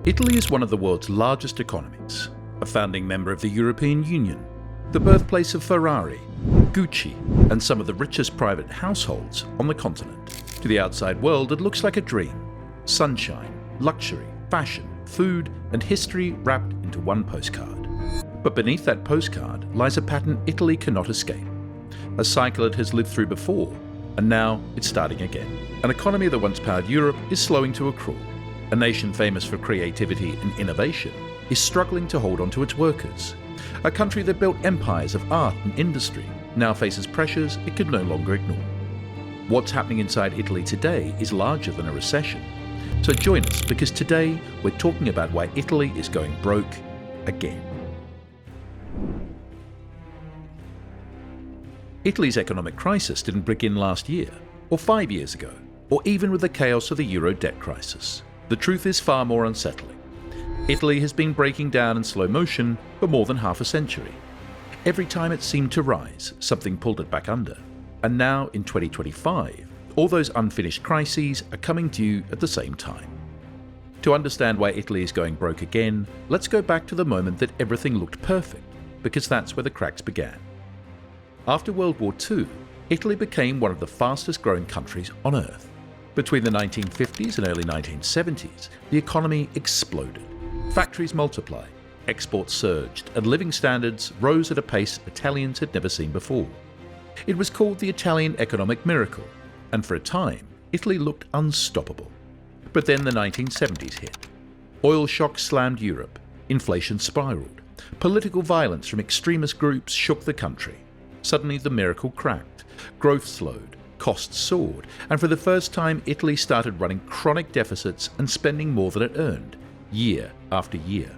Italy is one of the world's largest economies, a founding member of the European Union, the birthplace of Ferrari, Gucci, and some of the richest private households on the continent. To the outside world, it looks like a dream. Sunshine, luxury, fashion, food, and history wrapped into one postcard. But beneath that postcard lies a pattern Italy cannot escape. A cycle it has lived through before, and now it's starting again. An economy that once powered Europe is slowing to a crawl. A nation famous for creativity and innovation is struggling to hold on to its workers. A country that built empires of art and industry now faces pressures it can no longer ignore. What's happening inside Italy today is larger than a recession. So join us, because today we're talking about why Italy is going broke again. Italy's economic crisis didn't begin last year, or 5 years ago, or even with the chaos of the euro debt crisis. The truth is far more unsettling. Italy has been breaking down in slow motion for more than half a century. Every time it seemed to rise, something pulled it back under. And now, in 2025, all those unfinished crises are coming due at the same time. To understand why Italy is going broke again, let's go back to the moment that everything looked perfect, because that's where the cracks began. After World War II, Italy became one of the fastest growing countries on Earth. Between the 1950s and early 1970s, the economy exploded. Factories multiplied, exports surged, and living standards rose at a pace Italians had never seen before. It was called the Italian economic miracle, and for a time, Italy looked unstoppable. But then the 1970s hit. Oil shocks slammed Europe, inflation spiraled, political violence from extremist groups shook the country. Suddenly the miracle cracked, growth slowed, costs soared, and for the first time Italy started running chronic deficits and spending more than it earned, year after year.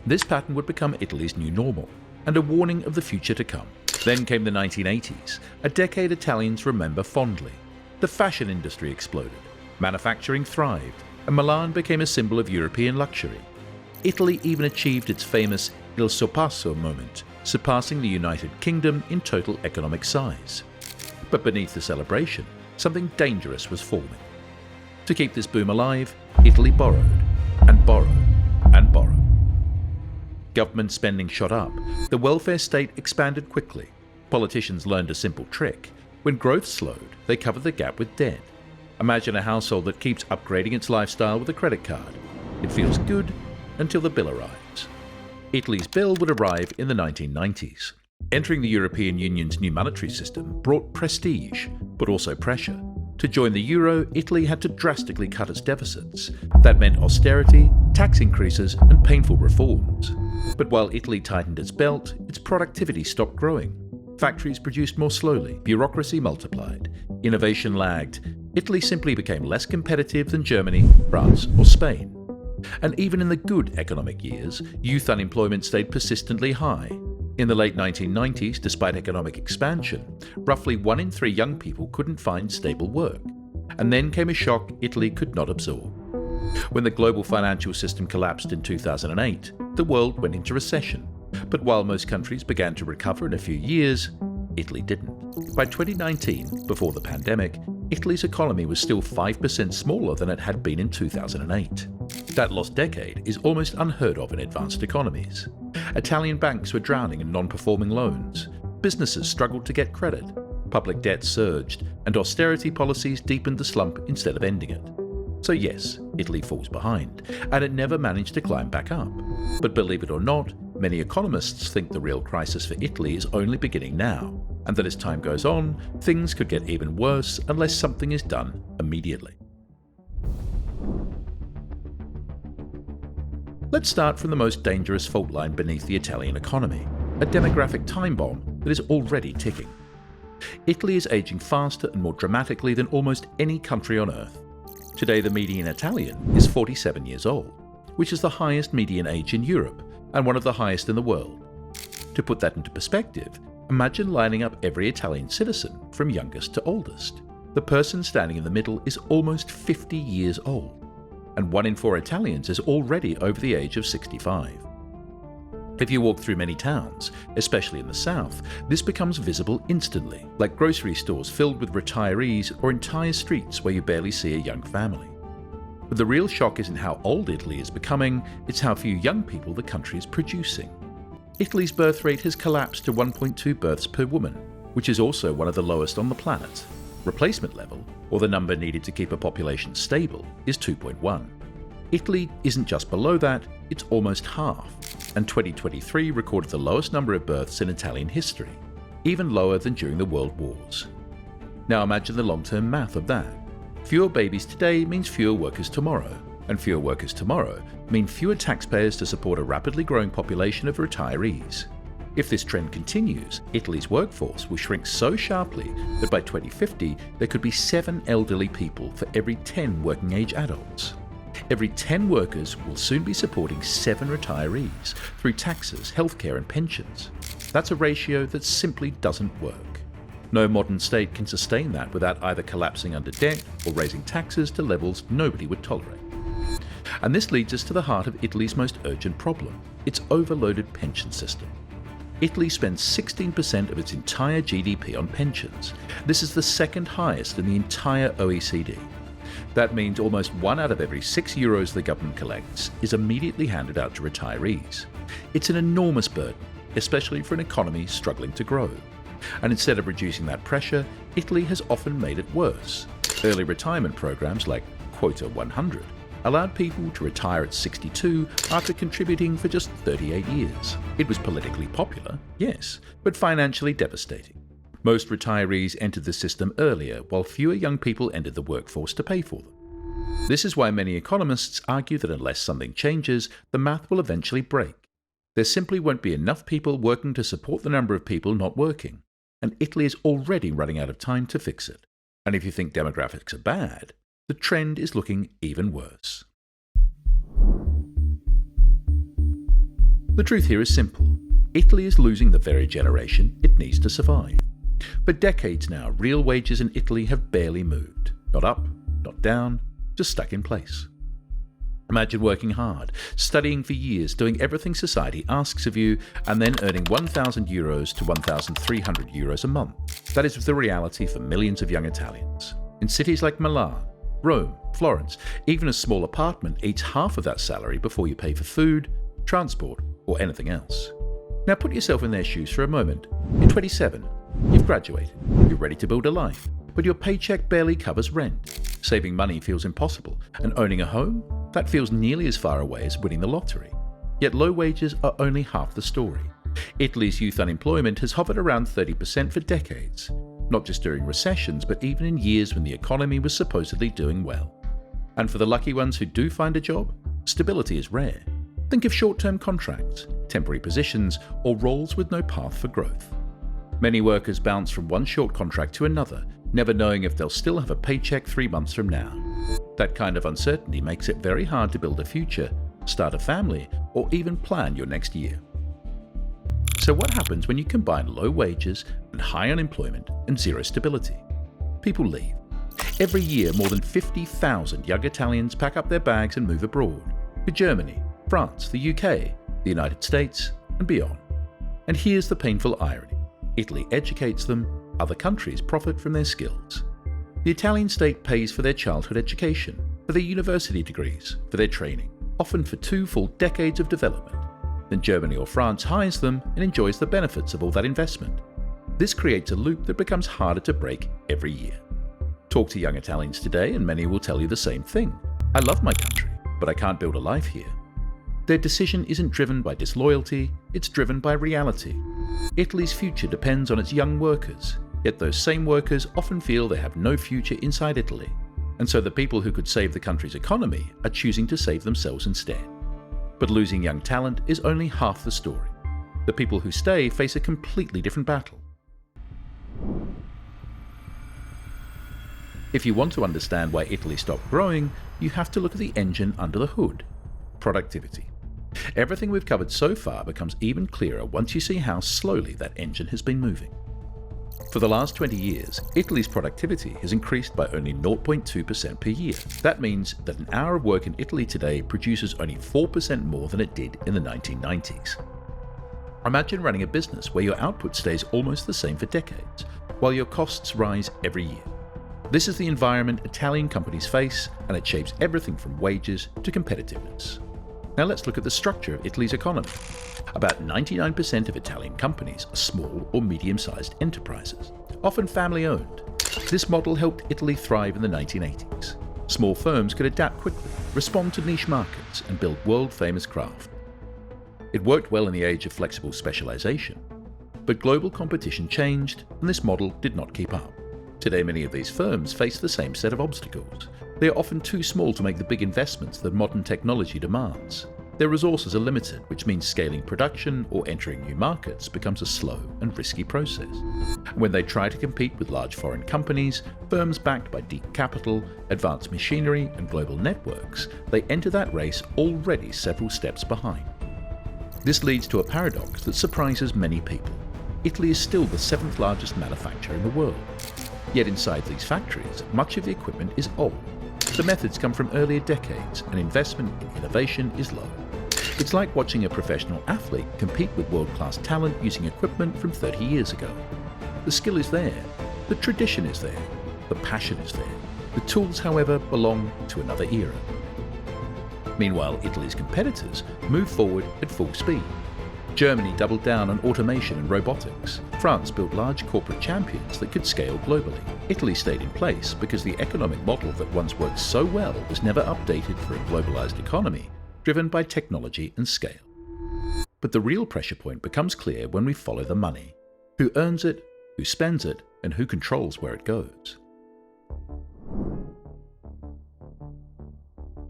This pattern would become Italy's new normal, and a warning of the future to come. Then came the 1980s, a decade Italians remember fondly. The fashion industry exploded, manufacturing thrived, and Milan became a symbol of European luxury. Italy even achieved its famous Il Sorpasso moment, surpassing the United Kingdom in total economic size. But beneath the celebration, something dangerous was forming. To keep this boom alive, Italy borrowed, and borrowed, and borrowed. Government spending shot up, the welfare state expanded quickly. Politicians learned a simple trick. When growth slowed, they covered the gap with debt. Imagine a household that keeps upgrading its lifestyle with a credit card. It feels good until the bill arrives. Italy's bill would arrive in the 1990s. Entering the European Union's new monetary system brought prestige, but also pressure. To join the euro, Italy had to drastically cut its deficits. That meant austerity, tax increases, and painful reforms. But while Italy tightened its belt, its productivity stopped growing. Factories produced more slowly, bureaucracy multiplied, innovation lagged. Italy simply became less competitive than Germany, France, or Spain. And even in the good economic years, youth unemployment stayed persistently high. In the late 1990s, despite economic expansion, roughly 1 in 3 young people couldn't find stable work. And then came a shock Italy could not absorb. When the global financial system collapsed in 2008, the world went into recession. But while most countries began to recover in a few years, Italy didn't. By 2019, before the pandemic, Italy's economy was still 5% smaller than it had been in 2008. That lost decade is almost unheard of in advanced economies. Italian banks were drowning in non-performing loans. Businesses struggled to get credit. Public debt surged, and austerity policies deepened the slump instead of ending it. So yes, Italy falls behind, and it never managed to climb back up. But believe it or not, many economists think the real crisis for Italy is only beginning now, and that as time goes on, things could get even worse unless something is done immediately. Let's start from the most dangerous fault line beneath the Italian economy, a demographic time bomb that is already ticking. Italy is aging faster and more dramatically than almost any country on Earth. Today, the median Italian is 47 years old, which is the highest median age in Europe and one of the highest in the world. To put that into perspective, imagine lining up every Italian citizen from youngest to oldest. The person standing in the middle is almost 50 years old, and 1 in 4 Italians is already over the age of 65. If you walk through many towns, especially in the south, this becomes visible instantly, like grocery stores filled with retirees or entire streets where you barely see a young family. But the real shock isn't how old Italy is becoming, it's how few young people the country is producing. Italy's birth rate has collapsed to 1.2 births per woman, which is also one of the lowest on the planet. Replacement level, or the number needed to keep a population stable, is 2.1. Italy isn't just below that, it's almost half, and 2023 recorded the lowest number of births in Italian history, even lower than during the World Wars. Now imagine the long-term math of that. Fewer babies today means fewer workers tomorrow, and fewer workers tomorrow mean fewer taxpayers to support a rapidly growing population of retirees. If this trend continues, Italy's workforce will shrink so sharply that by 2050 there could be 7 elderly people for every 10 working-age adults. Every 10 workers will soon be supporting 7 retirees through taxes, healthcare and pensions. That's a ratio that simply doesn't work. No modern state can sustain that without either collapsing under debt or raising taxes to levels nobody would tolerate. And this leads us to the heart of Italy's most urgent problem, its overloaded pension system. Italy spends 16% of its entire GDP on pensions. This is the second highest in the entire OECD. That means almost 1 out of every 6 euros the government collects is immediately handed out to retirees. It's an enormous burden, especially for an economy struggling to grow. And instead of reducing that pressure, Italy has often made it worse. Early retirement programs like Quota 100 allowed people to retire at 62 after contributing for just 38 years. It was politically popular, yes, but financially devastating. Most retirees entered the system earlier, while fewer young people entered the workforce to pay for them. This is why many economists argue that unless something changes, the math will eventually break. There simply won't be enough people working to support the number of people not working, and Italy is already running out of time to fix it. And if you think demographics are bad, the trend is looking even worse. The truth here is simple. Italy is losing the very generation it needs to survive. For decades now, real wages in Italy have barely moved. Not up, not down, just stuck in place. Imagine working hard, studying for years, doing everything society asks of you, and then earning €1,000 to €1,300 a month. That is the reality for millions of young Italians. In cities like Milan, Rome, Florence, even a small apartment eats half of that salary before you pay for food, transport, or anything else. Now put yourself in their shoes for a moment. You're 27, you've graduated, you're ready to build a life, but your paycheck barely covers rent. Saving money feels impossible, and owning a home? That feels nearly as far away as winning the lottery. Yet low wages are only half the story. Italy's youth unemployment has hovered around 30% for decades, not just during recessions, but even in years when the economy was supposedly doing well. And for the lucky ones who do find a job, stability is rare. Think of short-term contracts, temporary positions, or roles with no path for growth. Many workers bounce from one short contract to another, never knowing if they'll still have a paycheck 3 months from now. That kind of uncertainty makes it very hard to build a future, start a family, or even plan your next year. So what happens when you combine low wages and high unemployment and zero stability? People leave. Every year, more than 50,000 young Italians pack up their bags and move abroad, to Germany, France, the UK, the United States, and beyond. And here's the painful irony. Italy educates them, other countries profit from their skills. The Italian state pays for their childhood education, for their university degrees, for their training, often for 2 full decades of development. Then Germany or France hires them and enjoys the benefits of all that investment. This creates a loop that becomes harder to break every year. Talk to young Italians today and many will tell you the same thing. I love my country, but I can't build a life here. Their decision isn't driven by disloyalty, it's driven by reality. Italy's future depends on its young workers, yet those same workers often feel they have no future inside Italy. And so the people who could save the country's economy are choosing to save themselves instead. But losing young talent is only half the story. The people who stay face a completely different battle. If you want to understand why Italy stopped growing, you have to look at the engine under the hood: productivity. Everything we've covered so far becomes even clearer once you see how slowly that engine has been moving. For the last 20 years, Italy's productivity has increased by only 0.2% per year. That means that an hour of work in Italy today produces only 4% more than it did in the 1990s. Imagine running a business where your output stays almost the same for decades, while your costs rise every year. This is the environment Italian companies face, and it shapes everything from wages to competitiveness. Now let's look at the structure of Italy's economy. About 99% of Italian companies are small or medium-sized enterprises, often family-owned. This model helped Italy thrive in the 1980s. Small firms could adapt quickly, respond to niche markets, and build world-famous craft. It worked well in the age of flexible specialization, but global competition changed, and this model did not keep up. Today, many of these firms face the same set of obstacles. They are often too small to make the big investments that modern technology demands. Their resources are limited, which means scaling production or entering new markets becomes a slow and risky process. And when they try to compete with large foreign companies, firms backed by deep capital, advanced machinery, and global networks, they enter that race already several steps behind. This leads to a paradox that surprises many people. Italy is still the 7th largest manufacturer in the world. Yet inside these factories, much of the equipment is old. The methods come from earlier decades, and investment in innovation is low. It's like watching a professional athlete compete with world-class talent using equipment from 30 years ago. The skill is there, the tradition is there, the passion is there. The tools, however, belong to another era. Meanwhile, Italy's competitors move forward at full speed. Germany doubled down on automation and robotics. France built large corporate champions that could scale globally. Italy stayed in place because the economic model that once worked so well was never updated for a globalized economy, driven by technology and scale. But the real pressure point becomes clear when we follow the money. Who earns it, who spends it, and who controls where it goes.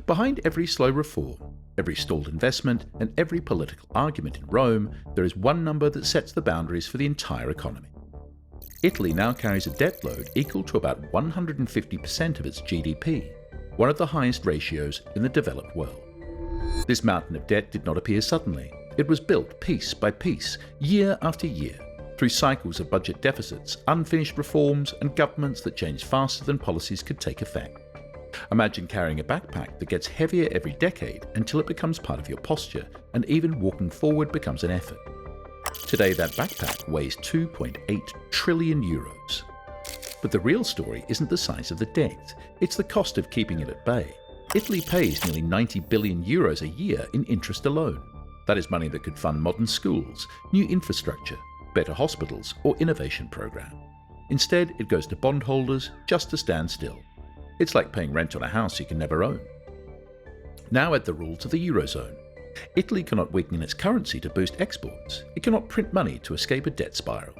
Behind every slow reform, every stalled investment, and every political argument in Rome, there is one number that sets the boundaries for the entire economy. Italy now carries a debt load equal to about 150% of its GDP, one of the highest ratios in the developed world. This mountain of debt did not appear suddenly. It was built piece by piece, year after year, through cycles of budget deficits, unfinished reforms, and governments that changed faster than policies could take effect. Imagine carrying a backpack that gets heavier every decade until it becomes part of your posture, and even walking forward becomes an effort. Today, that backpack weighs 2.8 trillion euros. But the real story isn't the size of the debt, it's the cost of keeping it at bay. Italy pays nearly 90 billion euros a year in interest alone. That is money that could fund modern schools, new infrastructure, better hospitals, or innovation programs. Instead, it goes to bondholders just to stand still. It's like paying rent on a house you can never own. Now add the rules of the Eurozone. Italy cannot weaken its currency to boost exports. It cannot print money to escape a debt spiral.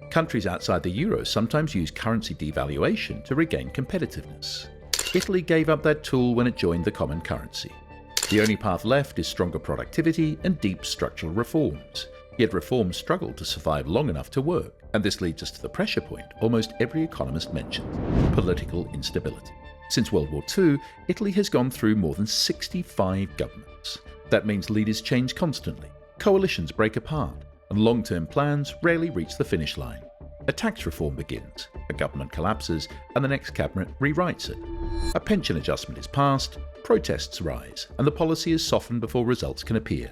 Countries outside the Euro sometimes use currency devaluation to regain competitiveness. Italy gave up that tool when it joined the common currency. The only path left is stronger productivity and deep structural reforms. Yet reforms struggle to survive long enough to work. And this leads us to the pressure point almost every economist mentions: political instability. Since World War II, Italy has gone through more than 65 governments. That means leaders change constantly, coalitions break apart, and long-term plans rarely reach the finish line. A tax reform begins, a government collapses, and the next cabinet rewrites it. A pension adjustment is passed, protests rise, and the policy is softened before results can appear.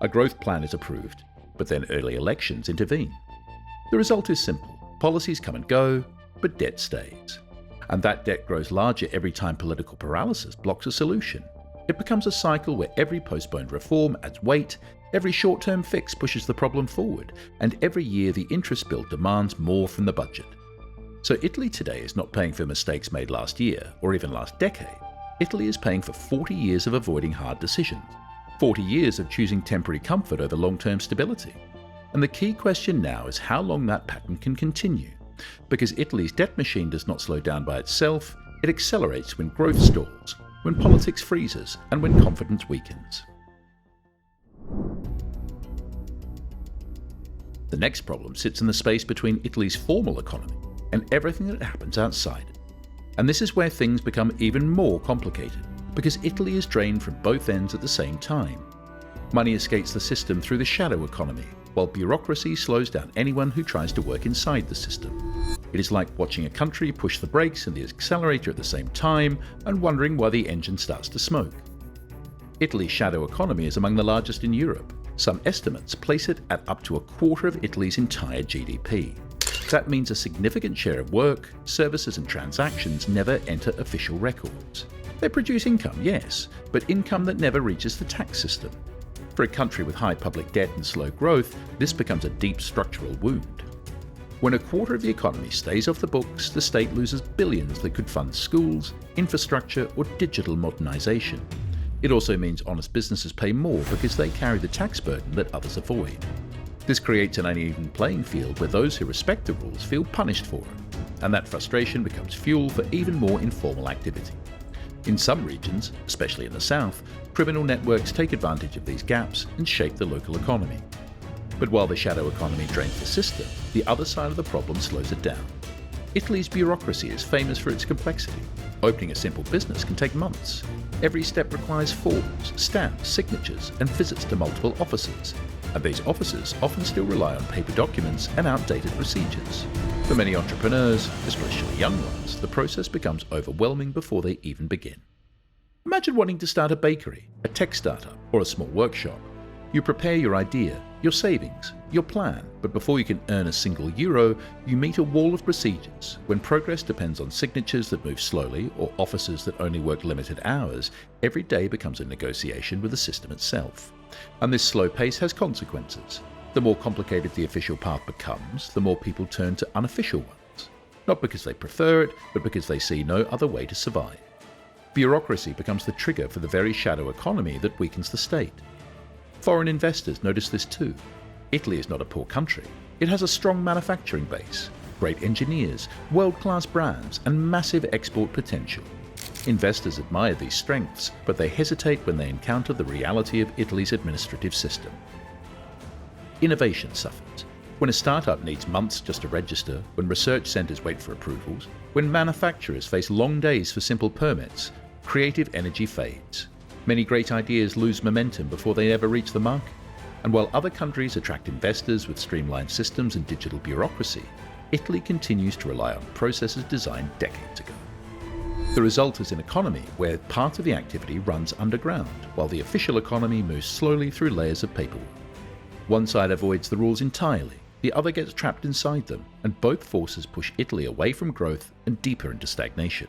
A growth plan is approved, but then early elections intervene. The result is simple: policies come and go, but debt stays. And that debt grows larger every time political paralysis blocks a solution. It becomes a cycle where every postponed reform adds weight, every short-term fix pushes the problem forward, and every year the interest bill demands more from the budget. So Italy today is not paying for mistakes made last year, or even last decade. Italy is paying for 40 years of avoiding hard decisions, 40 years of choosing temporary comfort over long-term stability. And the key question now is how long that pattern can continue. Because Italy's debt machine does not slow down by itself, it accelerates when growth stalls, when politics freezes, and when confidence weakens. The next problem sits in the space between Italy's formal economy and everything that happens outside it. And this is where things become even more complicated, because Italy is drained from both ends at the same time. Money escapes the system through the shadow economy, while bureaucracy slows down anyone who tries to work inside the system. It is like watching a country push the brakes and the accelerator at the same time and wondering why the engine starts to smoke. Italy's shadow economy is among the largest in Europe. Some estimates place it at up to a quarter of Italy's entire GDP. That means a significant share of work, services and transactions never enter official records. They produce income, yes, but income that never reaches the tax system. For a country with high public debt and slow growth, this becomes a deep structural wound. When a quarter of the economy stays off the books, the state loses billions that could fund schools, infrastructure or digital modernization. It also means honest businesses pay more because they carry the tax burden that others avoid. This creates an uneven playing field where those who respect the rules feel punished for it, and that frustration becomes fuel for even more informal activity. In some regions, especially in the south, criminal networks take advantage of these gaps and shape the local economy. But while the shadow economy drains the system, the other side of the problem slows it down. Italy's bureaucracy is famous for its complexity. Opening a simple business can take months. Every step requires forms, stamps, signatures, and visits to multiple offices. And these offices often still rely on paper documents and outdated procedures. For many entrepreneurs, especially young ones, the process becomes overwhelming before they even begin. Imagine wanting to start a bakery, a tech startup, or a small workshop. You prepare your idea, your savings, your plan, but before you can earn a single euro, you meet a wall of procedures. When progress depends on signatures that move slowly or offices that only work limited hours, every day becomes a negotiation with the system itself. And this slow pace has consequences. The more complicated the official path becomes, the more people turn to unofficial ones. Not because they prefer it, but because they see no other way to survive. Bureaucracy becomes the trigger for the very shadow economy that weakens the state. Foreign investors notice this too. Italy is not a poor country. It has a strong manufacturing base, great engineers, world-class brands, and massive export potential. Investors admire these strengths, but they hesitate when they encounter the reality of Italy's administrative system. Innovation suffers. When a startup needs months just to register, when research centres wait for approvals, when manufacturers face long days for simple permits, creative energy fades. Many great ideas lose momentum before they ever reach the market. And while other countries attract investors with streamlined systems and digital bureaucracy, Italy continues to rely on processes designed decades ago. The result is an economy where part of the activity runs underground, while the official economy moves slowly through layers of paperwork. One side avoids the rules entirely, the other gets trapped inside them, and both forces push Italy away from growth and deeper into stagnation.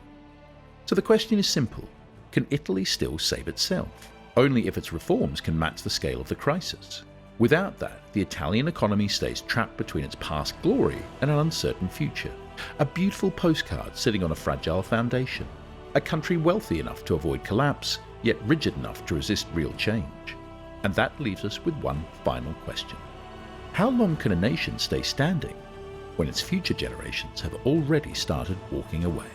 So the question is simple. Can Italy still save itself? Only if its reforms can match the scale of the crisis. Without that, the Italian economy stays trapped between its past glory and an uncertain future. A beautiful postcard sitting on a fragile foundation. A country wealthy enough to avoid collapse, yet rigid enough to resist real change. And that leaves us with one final question. How long can a nation stay standing when its future generations have already started walking away?